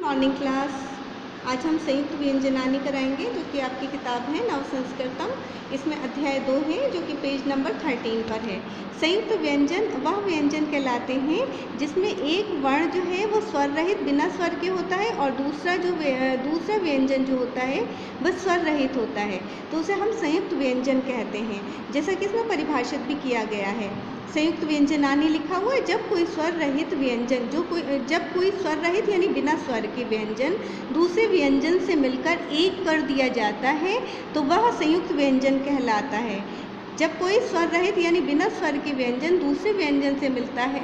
Morning class. आज हम संयुक्त व्यंजनानी कराएंगे जो कि आपकी किताब है नव संस्कृतम। इसमें अध्याय 2 है जो कि पेज नंबर 13 पर है। संयुक्त व्यंजन वह व्यंजन कहलाते हैं जिसमें एक वर्ण जो है वो स्वर रहित बिना स्वर के होता है और दूसरा व्यंजन जो होता है वह स्वर रहित होता है, तो उसे हम संयुक्त व्यंजन कहते हैं। जैसा कि इसमें परिभाषित भी किया गया है। संयुक्त व्यंजनानी लिखा हुआ है जब कोई स्वर रहित व्यंजन जब कोई स्वर रहित यानी बिना स्वर के व्यंजन दूसरे व्यंजन से मिलकर एक कर दिया जाता है तो वह संयुक्त व्यंजन कहलाता है। जब कोई स्वर रहित यानी बिना स्वर के व्यंजन दूसरे व्यंजन से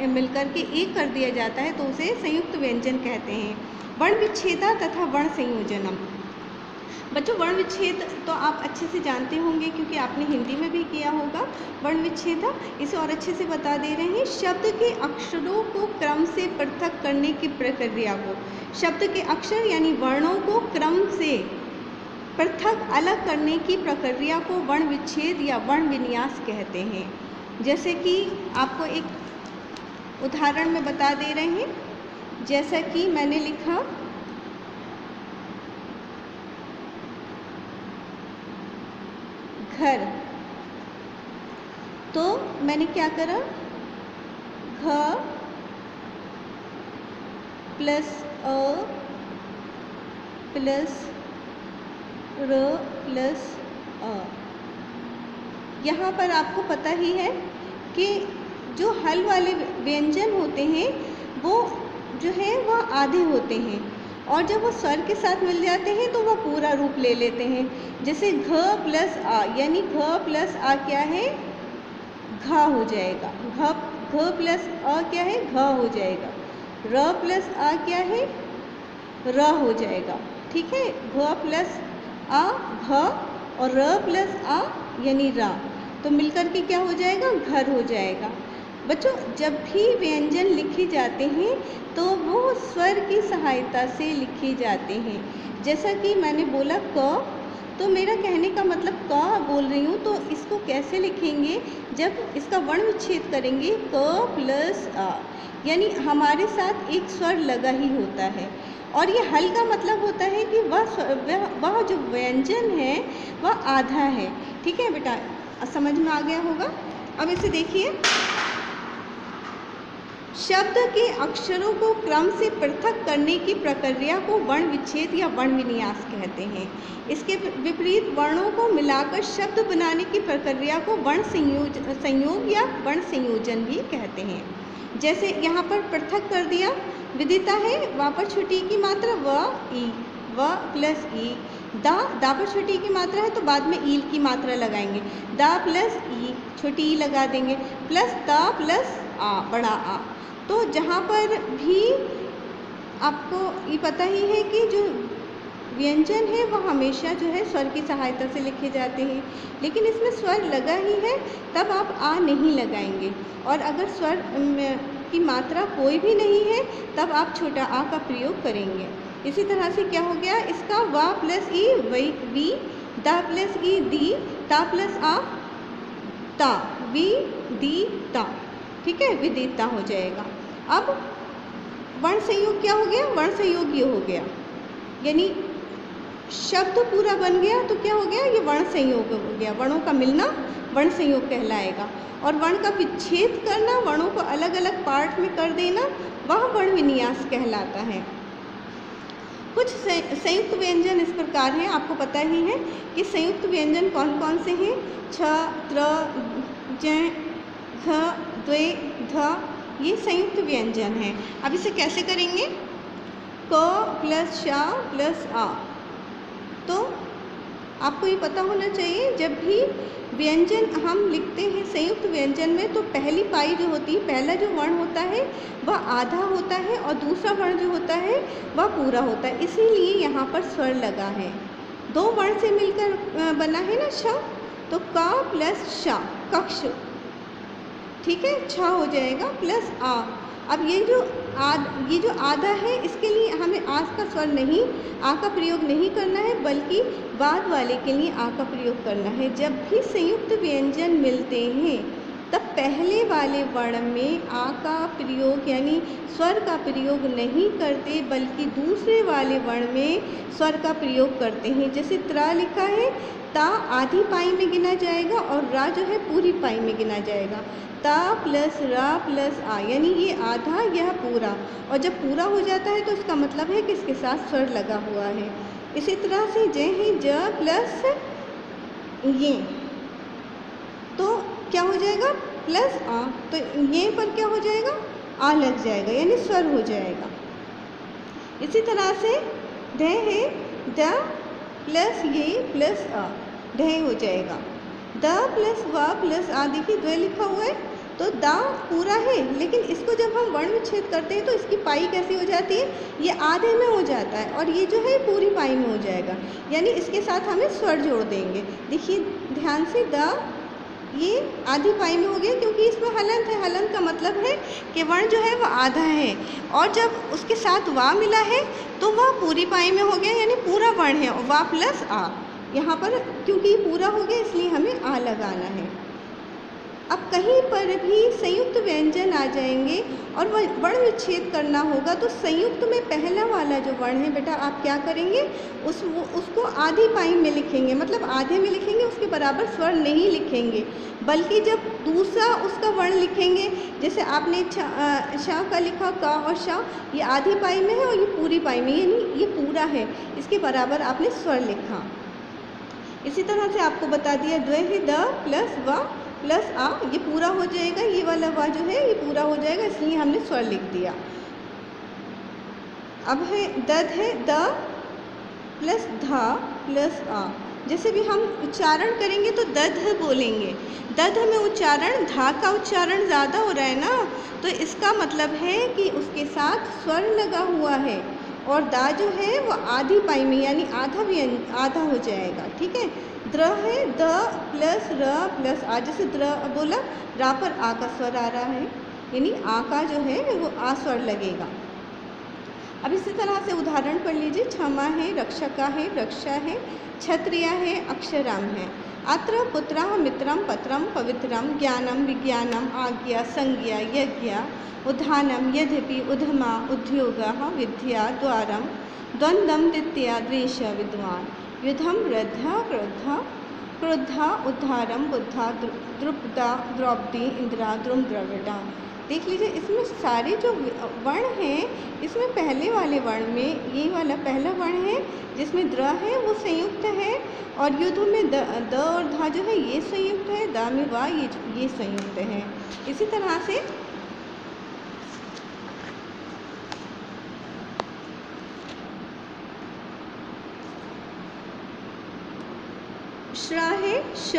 मिलकर के एक कर दिया जाता है तो उसे संयुक्त व्यंजन कहते हैं। वर्ण विच्छेदा तथा वर्ण संयोजनम। बच्चों, वर्ण विच्छेद तो आप अच्छे से जानते होंगे क्योंकि आपने हिंदी में भी किया होगा। वर्ण विच्छेद इसे और अच्छे से बता दे रहे हैं। शब्द के अक्षरों को क्रम से पृथक करने की प्रक्रिया को, शब्द के अक्षर यानी वर्णों को क्रम से पृथक अलग करने की प्रक्रिया को वर्ण विच्छेद या वर्ण विन्यास कहते हैं। जैसे कि आपको एक उदाहरण में बता दे रहे हैं, जैसा कि मैंने लिखा घर, तो मैंने क्या करा, घ प्लस अ प्लस र प्लस अ। यहाँ पर आपको पता ही है कि जो हल वाले व्यंजन होते हैं वो जो है वह आधे होते हैं और जब वो स्वर के साथ मिल जाते हैं तो वह पूरा रूप ले लेते हैं। जैसे घ प्लस आ यानी घ प्लस आ क्या है, घा हो जाएगा। घ प्लस अ क्या है, घ हो जाएगा। र प्लस आ क्या है, र हो जाएगा। ठीक है, घ प्लस आ घ और र प्लस आ यानी रा, तो मिलकर के क्या हो जाएगा, घर हो जाएगा। बच्चों, जब भी व्यंजन लिखे जाते हैं तो वो स्वर की सहायता से लिखे जाते हैं। जैसा कि मैंने बोला क, तो मेरा कहने का मतलब क बोल रही हूँ तो इसको कैसे लिखेंगे, जब इसका वर्ण विच्छेद करेंगे क प्लस आ, यानी हमारे साथ एक स्वर लगा ही होता है। और ये हल का मतलब होता है कि वह जो व्यंजन है वह आधा है। ठीक है बेटा, समझ में आ गया होगा। अब इसे देखिए, शब्द के अक्षरों को क्रम से पृथक करने की प्रक्रिया को वर्ण विच्छेद या वर्ण विन्यास कहते हैं। इसके विपरीत वर्णों को मिलाकर शब्द बनाने की प्रक्रिया को वर्ण संयोग या वर्ण संयोजन भी कहते हैं। जैसे यहाँ पर पृथक कर दिया, विदिता है, वहाँ पर छोटी की मात्रा व प्लस ई, दा पर छोटी की मात्रा है तो बाद में ईल की मात्रा लगाएंगे। दा प्लस ई, छोटी ई लगा देंगे, प्लस दा प्लस आ, बड़ा आ। तो जहाँ पर भी आपको ये पता ही है कि जो व्यंजन है वह हमेशा जो है स्वर की सहायता से लिखे जाते हैं, लेकिन इसमें स्वर लगा ही है तब आप आ नहीं लगाएंगे। और अगर स्वर की मात्रा कोई भी नहीं है तब आप छोटा आ का प्रयोग करेंगे। इसी तरह से क्या हो गया, इसका वा प्लस ई वी, दा प्लस ई दी, ता प्लस आ ता, वी दी ता। ठीक है, विदिता हो जाएगा। अब वर्ण संयोग क्या हो गया, वर्ण संयोग ये हो गया, यानी शब्द पूरा बन गया तो क्या हो गया, ये वर्ण संयोग हो गया। वर्णों का मिलना वर्ण संयोग कहलाएगा। और वर्ण का विच्छेद करना, वर्णों को अलग अलग पार्ट में कर देना, वह वर्ण विन्यास कहलाता है। कुछ संयुक्त व्यंजन इस प्रकार हैं, आपको पता ही है कि संयुक्त व्यंजन कौन कौन से हैं। छ, त्र, ज, घ, द्वे, ध, ये संयुक्त व्यंजन हैं। अब इसे कैसे करेंगे, क प्लस शा प्लस आ। तो आपको ये पता होना चाहिए, जब भी व्यंजन हम लिखते हैं संयुक्त व्यंजन में तो पहली पाई जो होती है, पहला जो वर्ण होता है वह आधा होता है और दूसरा वर्ण जो होता है वह पूरा होता है, इसीलिए यहाँ पर स्वर लगा है। दो वर्ण से मिलकर बना है ना श, तो का प्लस शा, कक्ष। ठीक है, छ हो जाएगा प्लस आ। अब ये जो आधा है इसके लिए हमें आ का स्वर नहीं, आ का प्रयोग नहीं करना है, बल्कि बाद वाले के लिए आ का प्रयोग करना है। जब भी संयुक्त व्यंजन मिलते हैं तब पहले वाले वर्ण में आ का प्रयोग यानी स्वर का प्रयोग नहीं करते, बल्कि दूसरे वाले वर्ण में स्वर का प्रयोग करते हैं। जैसे त्रा लिखा है, ता आधी पाई में गिना जाएगा और रा जो है पूरी पाई में गिना जाएगा। ता प्लस रा प्लस आ, यानी ये आधा यह पूरा, और जब पूरा हो जाता है तो इसका मतलब है कि इसके साथ स्वर लगा हुआ है। इसी तरह से ज है ज प्लस ये, तो क्या हो जाएगा प्लस आ, तो ये पर क्या हो जाएगा आ लग जाएगा यानी स्वर हो जाएगा। इसी तरह से ध है द प्लस ये प्लस आ, ढ हो जाएगा। द प्लस व प्लस आ, देखिए द्व लिखा हुआ है तो दा पूरा है, लेकिन इसको जब हम वर्ण विच्छेद करते हैं तो इसकी पाई कैसी हो जाती है, ये आधे में हो जाता है और ये जो है पूरी पाई में हो जाएगा, यानी इसके साथ हमें स्वर जोड़ देंगे। देखिए ध्यान से, दा ये आधी पाई में हो गया क्योंकि इसमें हलंत है। हलंत का मतलब है कि वर्ण जो है वह आधा है, और जब उसके साथ वा मिला है तो वह पूरी पाई में हो गया यानी पूरा वर्ण है। और वा प्लस आ, यहाँ पर क्योंकि ये पूरा हो गया इसलिए हमें आ लगाना है। अब कहीं पर भी संयुक्त व्यंजन आ जाएंगे और वर्ण विच्छेद करना होगा तो संयुक्त में पहला वाला जो वर्ण है बेटा आप क्या करेंगे, उसको आधी पाई में लिखेंगे, मतलब आधे में लिखेंगे, उसके बराबर स्वर नहीं लिखेंगे, बल्कि जब दूसरा उसका वर्ण लिखेंगे, जैसे आपने शा का लिखा का और शा, ये आधी पाई में है और ये पूरी पाई में, यानी ये पूरा है, इसके बराबर आपने स्वर लिखा। इसी तरह से आपको बता दिया द्व है द प्लस व प्लस आ, ये पूरा हो जाएगा, ये वाला वा जो है ये पूरा हो जाएगा, इसलिए हमने स्वर लिख दिया। अब है दद है द प्लस धा प्लस आ, जैसे भी हम उच्चारण करेंगे तो दध बोलेंगे, दध में उच्चारण, धा का उच्चारण ज़्यादा हो रहा है ना, तो इसका मतलब है कि उसके साथ स्वर लगा हुआ है, और दा जो है वो आधी पाई में यानी आधा हो जाएगा। ठीक है, द्र है द प्लस र प्लस आ, जैसे द्र बोला रा पर आ का स्वर आ रहा है, यानी आ का जो है वो आ स्वर लगेगा। अब इसी तरह से उदाहरण पढ़ लीजिए, क्षमा है, रक्षका है, रक्षा है, क्षत्रिया है, अक्षराम है। अत्र पुत्रः मित्रम पत्रम पवित्रम, ज्ञानम विज्ञानम, आज्ञा संज्ञा यज्ञ, उद्धानम यद्यपि, उद्यमा उद्योगः, विद्या द्वारम, द्वंद्वम द्वितीया द्वेष विद्वान, युद्धम वृद्धा क्रोधा क्रोधा, उद्धारम बुद्धा, द्रुपदा द्रौपदी, इंदिरा द्रुम द्रविड़ा। देख लीजिए इसमें सारे जो वर्ण हैं, इसमें पहले वाले वर्ण में ये वाला पहला वर्ण है जिसमें द्र है वो संयुक्त है, और युद्ध में द और धा जो है ये संयुक्त है, दा में वा ये संयुक्त है। इसी तरह से श्रा है श,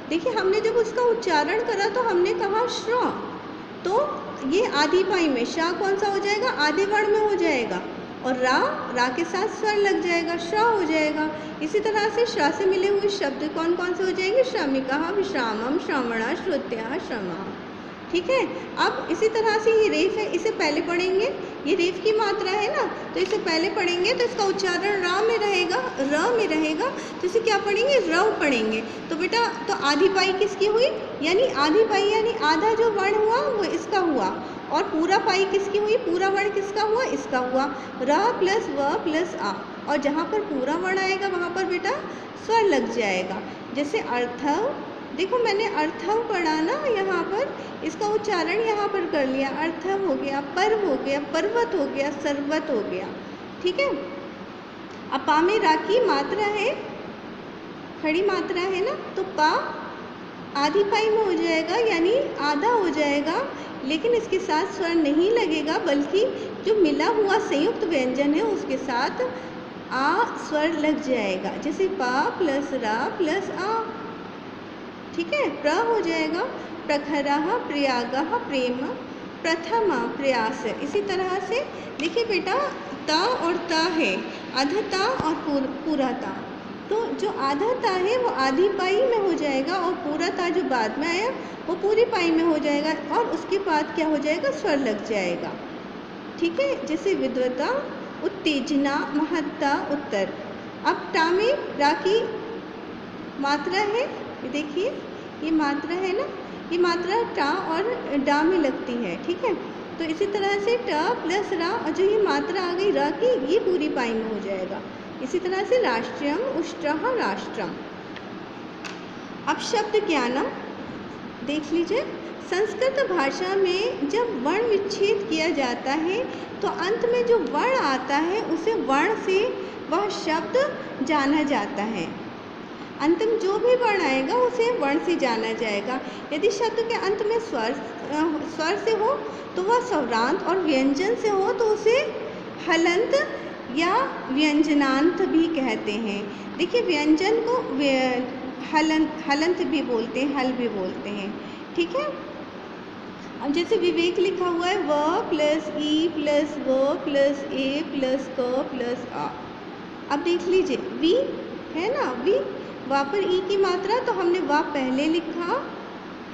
देखिए हमने जब उसका उच्चारण करा तो हमने कहा श्र, तो ये आधी पाई में शा कौन सा हो जाएगा, आधे वर्ण में हो जाएगा, और रा के साथ स्वर लग जाएगा, श्रा हो जाएगा। इसी तरह से श्रा से मिले हुए शब्द कौन कौन से हो जाएंगे, श्रमिका, विश्रामम, श्रवणा, श्रुत्या, श्रमा। ठीक है, अब इसी तरह से ये रेफ है, इसे पहले पढ़ेंगे, ये रेफ की मात्रा है ना, तो इसे पहले पढ़ेंगे तो इसका उच्चारण रा में रहेगा, र में रहेगा, तो इसे क्या पढ़ेंगे, रव पढ़ेंगे। तो बेटा तो आधी पाई किसकी हुई, यानी आधी पाई यानी आधा जो वर्ण हुआ वो इसका हुआ, और पूरा पाई किसकी हुई, पूरा वर्ण किसका हुआ, इसका हुआ, र प्लस व प्लस आ, और जहाँ पर पूरा वर्ण आएगा वहाँ पर बेटा स्वर लग जाएगा। जैसे अर्थव, देखो मैंने अर्थव पढ़ा ना, यहाँ पर इसका उच्चारण यहाँ पर कर लिया, अर्थव हो गया, पर्व हो गया, पर्वत हो गया, सर्वत हो गया। ठीक है, अब पा में रा की मात्रा है, खड़ी मात्रा है ना, तो पा आधी पाई में हो जाएगा यानी आधा हो जाएगा, लेकिन इसके साथ स्वर नहीं लगेगा, बल्कि जो मिला हुआ संयुक्त व्यंजन है उसके साथ आ स्वर लग जाएगा। जैसे पा प्लस रा प्लस आ, ठीक है, प्र हो जाएगा, प्रखरः, प्रयागः, प्रेम, प्रथमा, प्रयास। इसी तरह से देखिए बेटा ता और ता है, आधा और पूरा ता, तो जो आधा ता है वो आधी पाई में हो जाएगा, और पूरा ता जो बाद में आया वो पूरी पाई में हो जाएगा, और उसके बाद क्या हो जाएगा, स्वर लग जाएगा। ठीक है, जैसे विद्वता, उत्तेजना, महत्ता, उत्तर। अब टा में रा की मात्रा है, ये देखिए ये मात्रा है ना, की मात्रा टा और डा में लगती है, ठीक है। तो इसी तरह से ट प्लस रा और जो ये मात्रा आ गई र की, ये पूरी पाई में हो जाएगा। इसी तरह से राष्ट्रम, उष्ट्रः, राष्ट्रम। अब शब्द ज्ञानम देख लीजिए। संस्कृत भाषा में जब वर्ण विच्छेद किया जाता है तो अंत में जो वर्ण आता है उसे वर्ण से वह शब्द जाना जाता है। अंत में जो भी वर्ण आएगा उसे वर्ण से जाना जाएगा। यदि शब्द के अंत में स्वर से हो तो वह स्वरांत, और व्यंजन से हो तो उसे हलंत या व्यंजनांत भी कहते हैं। देखिए व्यंजन को हलंत भी बोलते हैं, हल भी बोलते हैं, ठीक है। अब जैसे विवेक लिखा हुआ है व प्लस ई प्लस व प्लस ए प्लस क प्लस आ। अब देख लीजिए वी है ना, वी, वा पर ई की मात्रा, तो हमने वा पहले लिखा।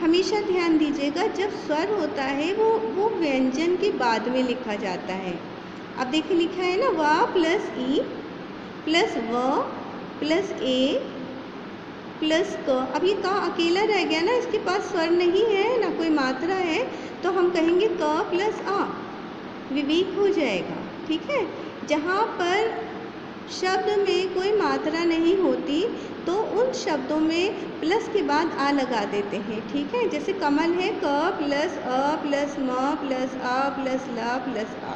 हमेशा ध्यान दीजिएगा जब स्वर होता है वो व्यंजन के बाद में लिखा जाता है। अब देखिए लिखा है ना वा प्लस ई प्लस व प्लस ए प्लस क। अब ये का अकेला रह गया ना, इसके पास स्वर नहीं है ना कोई मात्रा है, तो हम कहेंगे क प्लस आ, विवेक हो जाएगा, ठीक है। जहाँ पर शब्द में कोई मात्रा नहीं होती तो उन शब्दों में प्लस के बाद आ लगा देते हैं, ठीक है। जैसे कमल है क प्लस अ प्लस म प्लस आ प्लस ला प्लस आ,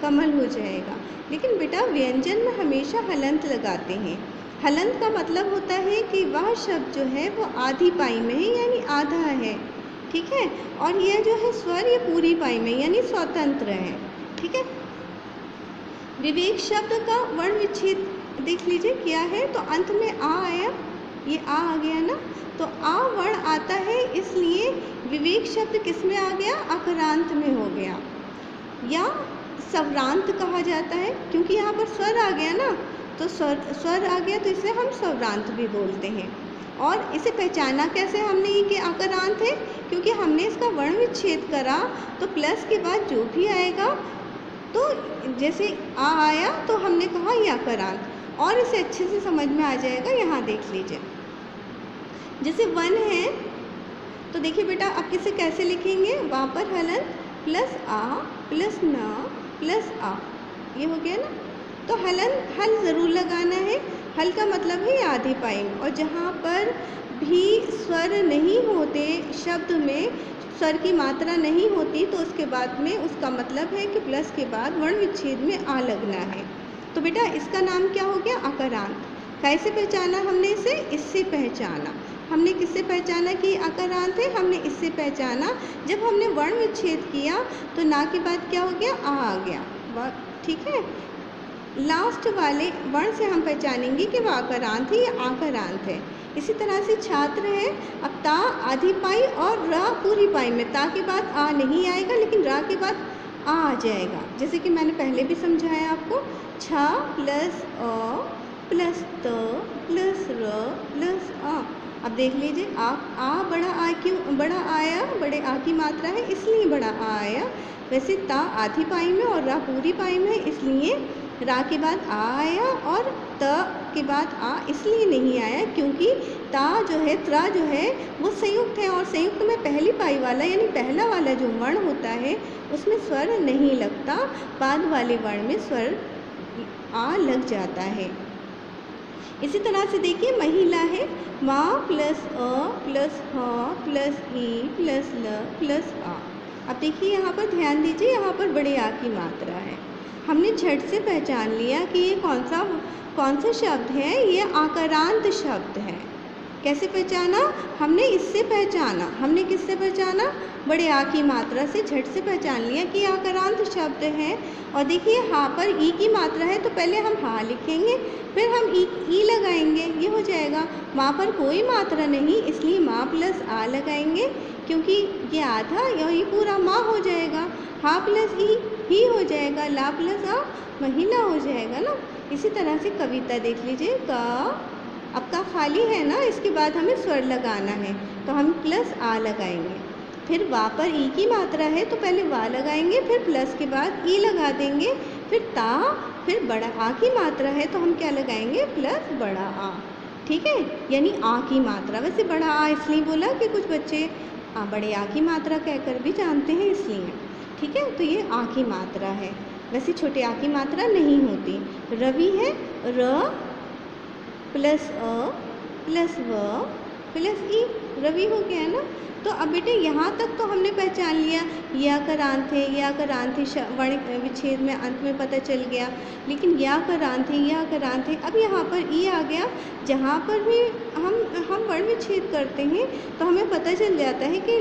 कमल हो जाएगा। लेकिन बेटा व्यंजन में हमेशा हलंत लगाते हैं। हलंत का मतलब होता है कि वह शब्द जो है वो आधी पाई में है, यानी आधा है, ठीक है। और यह जो है स्वर ये पूरी पाई में यानी स्वतंत्र है, ठीक है। विवेक शब्द का वर्ण विच्छेद देख लीजिए क्या है, तो अंत में आ आया, ये आ गया ना, तो आ वर्ण आता है, इसलिए विवेक शब्द किस में आ गया, अकरांत में हो गया या स्वरांत कहा जाता है, क्योंकि यहाँ पर स्वर आ गया ना, तो स्वर आ गया तो इसे हम स्वरांत भी बोलते हैं। और इसे पहचाना कैसे हमने ये कि अकरांत है, क्योंकि हमने इसका वर्ण विच्छेद करा तो प्लस के बाद जो भी आएगा, तो जैसे आ आया तो हमने कहा ये अकरांत, और इसे अच्छे से समझ में आ जाएगा। यहाँ देख लीजिए जैसे वन है, तो देखिए बेटा अब किसे कैसे लिखेंगे, वहाँ पर हलंत प्लस आ प्लस न प्लस आ, ये हो गया ना। तो हल ज़रूर लगाना है, हल का मतलब है आधी पाई में। और जहाँ पर भी स्वर नहीं होते, शब्द में स्वर की मात्रा नहीं होती, तो उसके बाद में उसका मतलब है कि प्लस के बाद वर्ण विच्छेद में आ लगना है। तो बेटा इसका नाम क्या हो गया, अकरांत। कैसे पहचाना हमने इसे, इससे पहचाना। हमने किससे पहचाना कि अकरांत है, हमने इससे पहचाना जब हमने वर्ण विच्छेद किया तो ना के बाद क्या हो गया, आ गया, ठीक है। लास्ट वाले वर्ण से हम पहचानेंगे कि वह अकरांत है या आकरांत है। इसी तरह से छात्र है, अब ता आधी पाई और रा पूरी पाई में, ता के बाद आ नहीं आएगा लेकिन रा के बाद आ जाएगा। जैसे कि मैंने पहले भी समझाया आपको, छ प्लस अ प्लस त प्लस र प्लस आ। अब देख लीजिए आ बड़ा आ क्यों बड़ा आया, बड़े आ की मात्रा है इसलिए बड़ा आ आया। वैसे ता आधी पाई में और रा पूरी पाई में, इसलिए रा के बाद आ आया, और त के बाद आ इसलिए नहीं आया क्योंकि ता जो है, त्रा जो है वो संयुक्त है, और संयुक्त में पहली पाई वाला यानी पहला वाला जो वर्ण होता है उसमें स्वर नहीं लगता, बाद वाले वर्ण में स्वर आ लग जाता है। इसी तरह से देखिए महिला है, माँ प्लस अ प्लस ह प्लस ई प्लस ल प्लस आ। अब देखिए यहाँ पर ध्यान दीजिए, यहाँ पर बड़े आ की मात्रा है। हमने झट से पहचान लिया कि ये कौन सा शब्द है, ये आकरांत शब्द है। कैसे पहचाना, हमने इससे पहचाना। हमने किससे पहचाना, बड़े आ की मात्रा से झट से पहचान लिया कि आकरांत शब्द है। और देखिए हा पर ई की मात्रा है तो पहले हम हा लिखेंगे, फिर हम ई लगाएंगे, ये हो जाएगा। माँ पर कोई मात्रा नहीं इसलिए माँ प्लस आ लगाएंगे, क्योंकि ये आधा या ये पूरा माँ हो जाएगा। हा प्लस ई ही हो जाएगा, ला प्लस आ महिला हो जाएगा ना। इसी तरह से कविता देख लीजिए, का अब का खाली है ना, इसके बाद हमें स्वर लगाना है तो हम प्लस आ लगाएंगे। फिर वा पर ई की मात्रा है तो पहले वा लगाएंगे, फिर प्लस के बाद ई लगा देंगे, फिर ता, फिर बड़ा आ की मात्रा है तो हम क्या लगाएंगे, प्लस बड़ा आ, ठीक है, यानी आ की मात्रा। वैसे बड़ा आ इसलिए बोला कि कुछ बच्चे बड़े आ की मात्रा कहकर भी जानते हैं इसलिए, ठीक है। तो ये आ की मात्रा है, वैसे छोटे आ की मात्रा नहीं होती। रवि है र प्लस अ प्लस व प्लस ई, रवि हो गया है ना। तो अब बेटे यहाँ तक तो हमने पहचान लिया, याकरांत है, याकरांत है, वर्ण विच्छेद में अंत में पता चल गया। लेकिन याकरांत है, याकरांत है, अब यहाँ पर ई आ गया। जहाँ पर भी हम वर्ण विच्छेद करते हैं तो हमें पता चल जाता है कि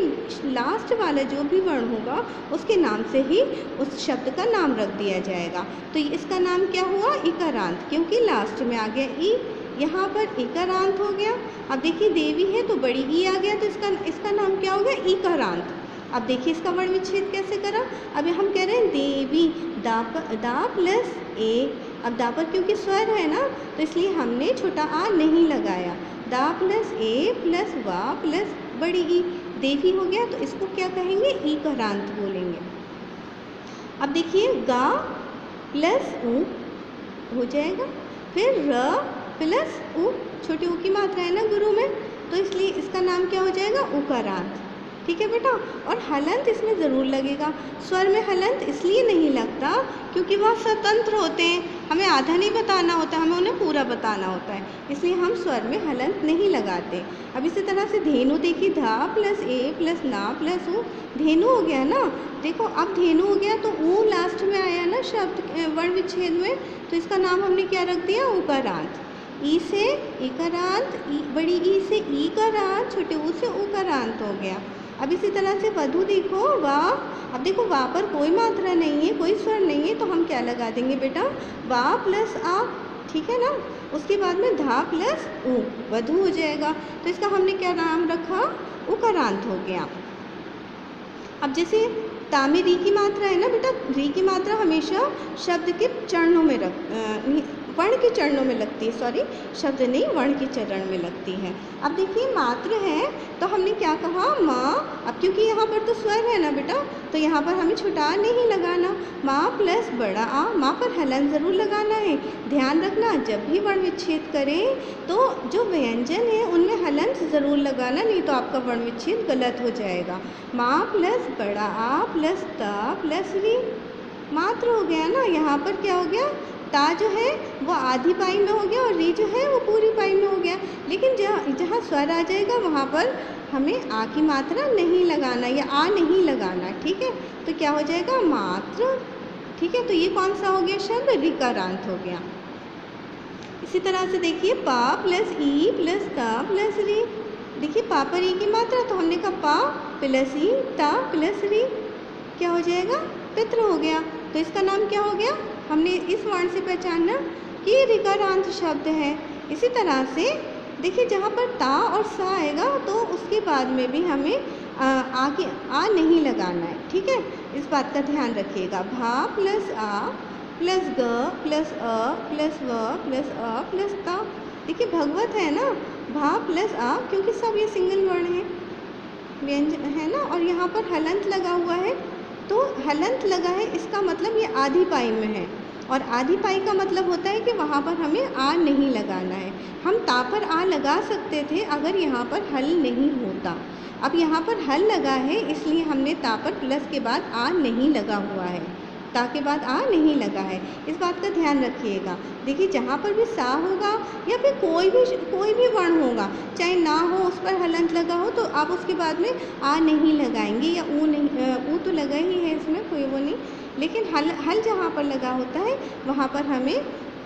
लास्ट वाला जो भी वर्ण होगा उसके नाम से ही उस शब्द का नाम रख दिया जाएगा। तो इसका नाम क्या हुआ? इकारांत, क्योंकि लास्ट में आ गया ई, यहाँ पर इकारांत हो गया। अब देखिए देवी है तो बड़ी ई आ गया, तो इसका नाम क्या हो गया? इकारांत। अब देखिए इसका वर्ण विच्छेद कैसे करा। अब हम कह रहे हैं देवी, दा प्लस ए। अब दा पर क्योंकि स्वर है ना तो इसलिए हमने छोटा आ नहीं लगाया। दा प्लस ए प्लस वा प्लस बड़ी ई, देवी हो गया। तो इसको क्या कहेंगे? इकारांत बोलेंगे। अब देखिए गा प्लस ऊ हो जाएगा, फिर र प्लस उ, छोटी ऊ की मात्रा है ना गुरु में, तो इसलिए इसका नाम क्या हो जाएगा? उकारांत, ठीक है बेटा। और हलंत इसमें ज़रूर लगेगा। स्वर में हलंत इसलिए नहीं लगता क्योंकि वह स्वतंत्र होते हैं, हमें आधा नहीं बताना होता, हमें उन्हें पूरा बताना होता है, इसलिए हम स्वर में हलंत नहीं लगाते। अब इसी तरह से धेनु, देखिए धा प्लस ए प्लस ना प्लस ऊ, धेनु हो गया ना। देखो अब धेनु हो गया तो ऊ लास्ट में आया ना शब्द वर्ण विच्छेद में, तो इसका नाम हमने क्या रख दिया? उकारांत। ई से इकारांत, बड़ी ई से ईकारांत, छोटे ऊ से उकारांत हो गया। अब इसी तरह से वधु देखो वाह, अब देखो वाह पर कोई मात्रा नहीं है, कोई स्वर नहीं है, तो हम क्या लगा देंगे बेटा? वाह प्लस आ, ठीक है ना। उसके बाद में धा प्लस ऊ, वधु हो जाएगा। तो इसका हमने क्या नाम रखा? उकारांत हो गया। अब जैसे ता में री की मात्रा है ना बेटा, री की मात्रा हमेशा शब्द के चरणों में वर्ण के चरणों में लगती है, सॉरी शब्द नहीं वर्ण के चरण में लगती है। अब देखिए मात्र है तो हमने क्या कहा? माँ। अब क्योंकि यहाँ पर तो स्वर है ना बेटा, तो यहाँ पर हमें छोटा आ नहीं लगाना, माँ प्लस बड़ा आ। माँ पर हलन ज़रूर लगाना है। ध्यान रखना जब भी वर्ण विच्छेद करें तो जो व्यंजन है उनमें हलंत ज़रूर लगाना, नहीं तो आपका वर्ण विच्छेद गलत हो जाएगा। माँ प्लस बड़ा आ प्लस ता प्लस री, मात्र हो गया ना। यहाँ पर क्या हो गया? ता जो है वो आधी पाई में हो गया और री जो है वो पूरी पाई में हो गया। लेकिन जहाँ स्वर आ जाएगा वहाँ पर हमें आ की मात्रा नहीं लगाना या आ नहीं लगाना, ठीक है। तो क्या हो जाएगा? मात्र, ठीक है। तो ये कौन सा हो गया शब्द? ऋकारांत हो गया। इसी तरह से देखिए पा प्लस ई प्लस ता प्लस री, देखिए पा पर ई की मात्रा, तो हमने कहा पा प्लस ई ता प्लस री, क्या हो जाएगा? पितृ हो गया। तो इसका नाम क्या हो गया? हमने इस वर्ण से पहचाना कि ये ऋकारांत शब्द है। इसी तरह से देखिए जहाँ पर ता और सा आएगा तो उसके बाद में भी हमें आ नहीं लगाना है, ठीक है। इस बात का ध्यान रखिएगा। भा प्लस आ प्लस ग प्लस अ प्लस व प्लस अ प्लस ता, देखिए भगवत है ना, भा प्लस आ, क्योंकि सब ये सिंगल वर्ण है, व्यंजन है ना, और यहाँ पर हलंत लगा हुआ है। तो हलंत लगा है इसका मतलब ये आधी पाई में है, और आधी पाई का मतलब होता है कि वहाँ पर हमें आ नहीं लगाना है। हम ता पर आ लगा सकते थे अगर यहाँ पर हल नहीं होता। अब यहाँ पर हल लगा है इसलिए हमने ता पर प्लस के बाद आ नहीं लगा हुआ है, ता के बाद आ नहीं लगा है। इस बात का ध्यान रखिएगा। देखिए जहाँ पर भी सा होगा या फिर कोई भी वर्ण होगा, चाहे ना हो उस पर हलंत लगा हो, तो आप उसके बाद में आ नहीं लगाएंगे, या ऊ नहीं, ऊ तो लगा ही है इसमें, कोई वो नहीं, लेकिन हल जहाँ पर लगा होता है वहाँ पर हमें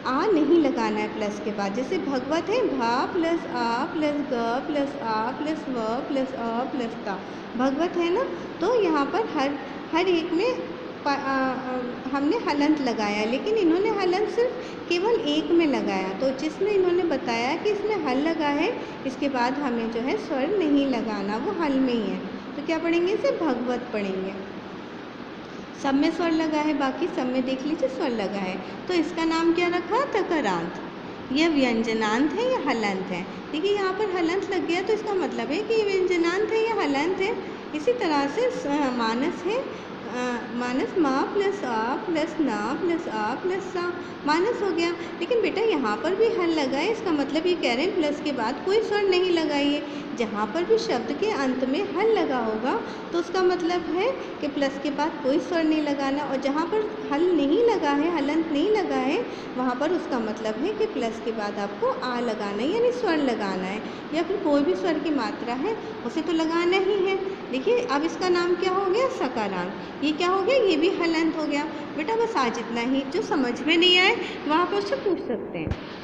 आ नहीं लगाना है प्लस के बाद। जैसे भगवत है भा प्लस आ प्लस ग प्लस आ प्लस व प्लस अ प्लस ता, भगवत है ना, तो यहाँ पर हर एक में हमने हलंत लगाया, लेकिन इन्होंने हलंत सिर्फ केवल एक में लगाया। तो जिसमें इन्होंने बताया कि इसमें हल लगा है, इसके बाद हमें जो है स्वर नहीं लगाना, वो हल में ही है। तो क्या पढ़ेंगे? इसे भगवत पढ़ेंगे। सब में स्वर लगा है, बाकी सब में देख लीजिए स्वर लगा है। तो इसका नाम क्या रखा? तकारांत। यह व्यंजनांत है या हलंत है? देखिए यहाँ पर हलंत लग गया तो इसका मतलब है कि ये व्यंजनांत है या हलंत है। इसी तरह से मानस है, माइनस माँ प्लस आ प्लस ना प्लस आ प्लस सा माइनस हो गया। लेकिन बेटा यहाँ पर भी हल लगाए, इसका मतलब ये कह रहे हैं प्लस के बाद कोई स्वर नहीं लगाइए। जहाँ पर भी शब्द के अंत में हल लगा होगा तो उसका मतलब है कि प्लस के बाद कोई स्वर नहीं लगाना, और जहाँ पर हल नहीं लगा है, हलंत नहीं लगा है, वहाँ पर उसका मतलब है कि प्लस के बाद आपको आ लगाना है, यानी स्वर लगाना है, या फिर कोई भी स्वर की मात्रा है उसे तो लगाना ही है। देखिए अब इसका नाम क्या हो गया, सकारांत। ये क्या हो गया, ये भी हलंत हो गया। बेटा बस आज इतना ही, जो समझ में नहीं आए वहाँ पर उससे पूछ सकते हैं।